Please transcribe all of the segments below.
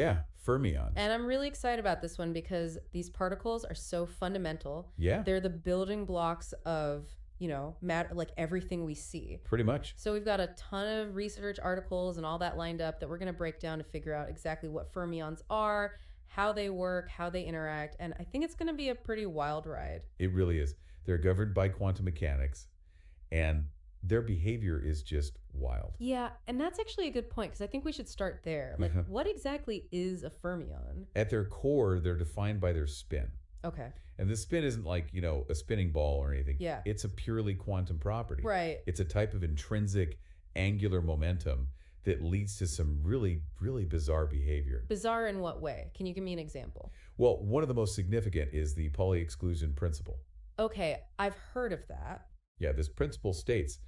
Yeah, fermions. And I'm really excited about this one because these particles are so fundamental. Yeah. They're the building blocks of, matter, like everything we see. Pretty much. So we've got a ton of research articles and all that lined up that we're going to break down to figure out exactly what fermions are, how they work, how they interact, and I think it's going to be a pretty wild ride. It really is. They're governed by quantum mechanics, and their behavior is just wild. Yeah, and that's actually a good point because I think we should start there. Like, what exactly is a fermion? At their core, they're defined by their spin. Okay. And this spin isn't like, a spinning ball or anything. Yeah. It's a purely quantum property. Right. It's a type of intrinsic angular momentum that leads to some really, really bizarre behavior. Bizarre in what way? Can you give me an example? Well, one of the most significant is the Pauli exclusion principle. Okay, I've heard of that. Yeah, this principle states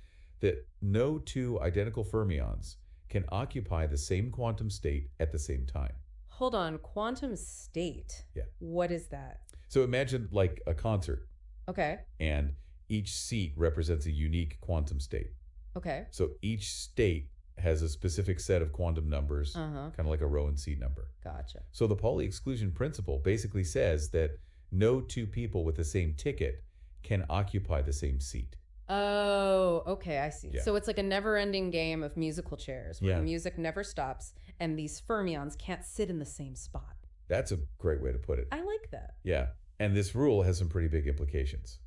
that no two identical fermions can occupy the same quantum state at the same time. Hold on, quantum state? Yeah. What is that? So imagine like a concert. Okay. And each seat represents a unique quantum state. Okay. So each state has a specific set of quantum numbers, kind of like a row and C number. Gotcha. So the Pauli exclusion principle basically says that no two people with the same ticket can occupy the same seat. Oh, okay, I see. Yeah. So it's like a never-ending game of musical chairs where Yeah. the music never stops and these fermions can't sit in the same spot. That's a great way to put it. I like that. Yeah. And this rule has some pretty big implications.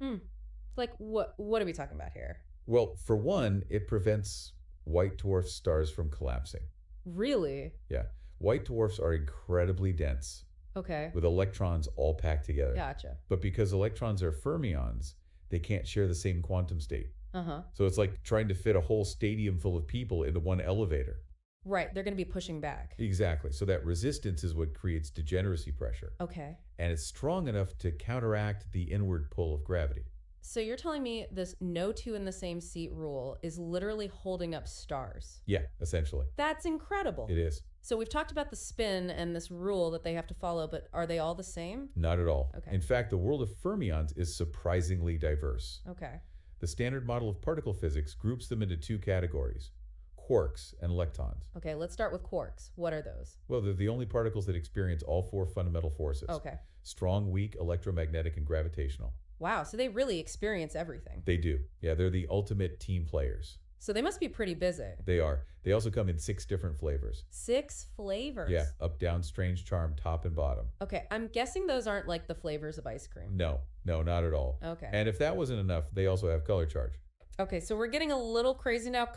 Like what are we talking about here? Well, for one, it prevents white dwarf stars from collapsing. Really? Yeah. White dwarfs are incredibly dense Okay. with electrons all packed together. Gotcha. But because electrons are fermions, they can't share the same quantum state. Uh-huh. So it's like trying to fit a whole stadium full of people into one elevator. Right, they're going to be pushing back. Exactly. So that resistance is what creates degeneracy pressure. Okay. And it's strong enough to counteract the inward pull of gravity. So you're telling me this no two in the same seat rule is literally holding up stars? Yeah, essentially. That's incredible. It is. So we've talked about the spin and this rule that they have to follow, but are they all the same? Not at all. Okay. In fact, the world of fermions is surprisingly diverse. Okay. The standard model of particle physics groups them into two categories: quarks and leptons. Okay, let's start with quarks. What are those? Well, they're the only particles that experience all four fundamental forces: Okay. strong, weak, electromagnetic, and gravitational. Wow, so they really experience everything. They do. Yeah, they're the ultimate team players. So they must be pretty busy. They are. They also come in 6 different flavors. 6 flavors? Yeah, up, down, strange, charm, top, and bottom. Okay, I'm guessing those aren't like the flavors of ice cream. No, not at all. Okay. And if that wasn't enough, they also have color charge. Okay, so we're getting a little crazy now.